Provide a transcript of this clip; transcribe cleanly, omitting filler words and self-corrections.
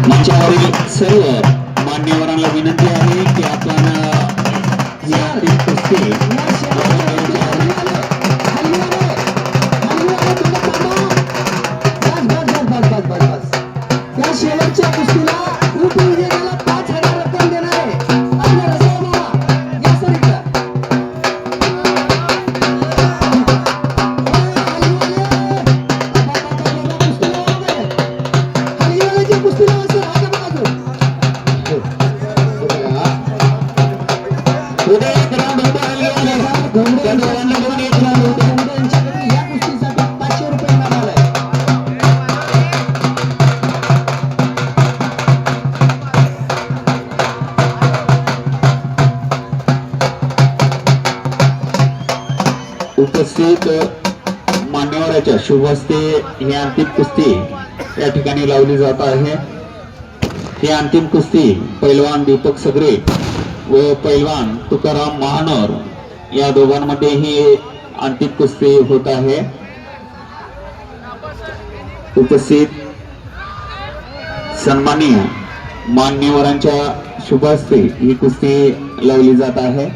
मंचावरील सर्व मान्यवरांना विनंती आहे की आपण या कुस्ती त्या शेवटच्या कुस्तीला खूप विजेत्याला 5,000 रक्कम देणार आहे. आपल्या रसाळा या सर इकडं. हलगीवाल्याची कुस्ती लावा सर, हात बघा तो. उद्या एक राऊंड होता हलगीवाले. त्या दोघांना दोन एक राऊंड होता. यांच्याकडे या कुस्तीसाठी 500 रुपये इनाम आलाय. उपस्थित मान्यवराच्या शुभ हस्ते ही अंतिम कुस्ती या ठिकाणी लावली जात आहे. ही अंतिम कुस्ती पैलवान दीपक सगरे व पैलवान तुकाराम महानोर या दोघांमध्ये ही अंतिम कुस्ती होत आहे. उपस्थित सन्माननीय मान्यवरांच्या शुभ हस्ते ही कुस्ती लावली जात आहे.